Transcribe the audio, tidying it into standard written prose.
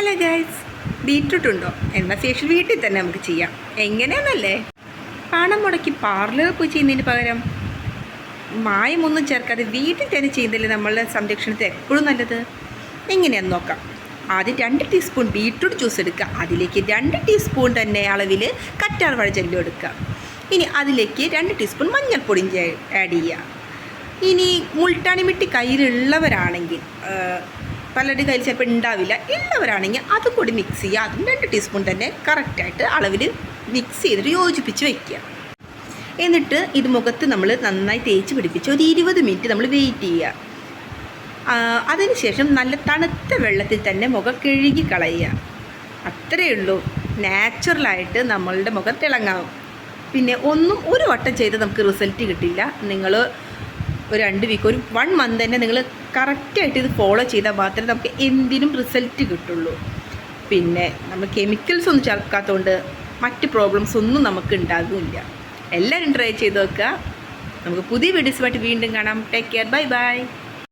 Hello guys, beetroot ഉണ്ടോ? എന്നാൽ facial വീട്ടിൽ തന്നെ നമുക്ക് ചെയ്യാം. എങ്ങനെയാണെന്നല്ലേ, പണം മുടക്കി പാർലറിൽ പോയി ചെയ്യുന്നതിന് പകരം മായമൊന്നും ചേർക്കാതെ വീട്ടിൽ തന്നെ ചെയ്യുന്നതല്ലേ നമ്മളുടെ സംരക്ഷണത്തിൽ എപ്പോഴും നല്ലത്. എങ്ങനെയാണെന്ന് നോക്കാം. ആദ്യം 2 ടീസ്പൂൺ ബീറ്റ്റൂട്ട് ജ്യൂസ് എടുക്കുക. അതിലേക്ക് 2 ടീസ്പൂൺ തന്നെ അളവിൽ കറ്റാർ വാഴ ജെല്ലും എടുക്കുക. ഇനി അതിലേക്ക് 2 ടീസ്പൂൺ മഞ്ഞൾപ്പൊടിയും ആഡ് ചെയ്യുക. ഇനി മുൾട്ടാണി മിട്ടി കയ്യിലുള്ളവരാണെങ്കിൽ, പലരുടെ കയ്യിൽ ചിലപ്പോൾ ഉണ്ടാവില്ല, ഉള്ളവരാണെങ്കിൽ അതും കൂടി മിക്സ് ചെയ്യുക. അതും 2 ടീസ്പൂൺ തന്നെ കറക്റ്റായിട്ട് അളവിൽ മിക്സ് ചെയ്തിട്ട് യോജിപ്പിച്ച് വയ്ക്കുക. എന്നിട്ട് ഇത് മുഖത്ത് നമ്മൾ നന്നായി തേച്ച് പിടിപ്പിച്ച് ഒരു 20 മിനിറ്റ് നമ്മൾ വെയിറ്റ് ചെയ്യുക. അതിനുശേഷം നല്ല തണുത്ത വെള്ളത്തിൽ തന്നെ മുഖം കഴുകി കളയുക. അത്രയേ ഉള്ളൂ. നാച്ചുറലായിട്ട് നമ്മളുടെ മുഖം തിളങ്ങാവും. പിന്നെ ഒരു വട്ടം ചെയ്ത് നമുക്ക് റിസൾട്ട് കിട്ടില്ല. നിങ്ങൾ ഒരു 2 വീക്ക്, ഒരു 1 മന്ത് തന്നെ നിങ്ങൾ കറക്റ്റായിട്ട് ഇത് ഫോളോ ചെയ്താൽ മാത്രമേ നമുക്ക് എന്തിനും റിസൾട്ട് കിട്ടുള്ളൂ. പിന്നെ നമ്മൾ കെമിക്കൽസ് ഒന്നും ചേർക്കാത്തതുകൊണ്ട് മറ്റ് പ്രോബ്ലംസ് ഒന്നും നമുക്ക് ഉണ്ടാകില്ല. എല്ലാവരും ട്രൈ ചെയ്ത് നോക്കുക. നമുക്ക് പുതിയ വീഡിയോസുമായിട്ട് വീണ്ടും കാണാം. Take care. Bye bye.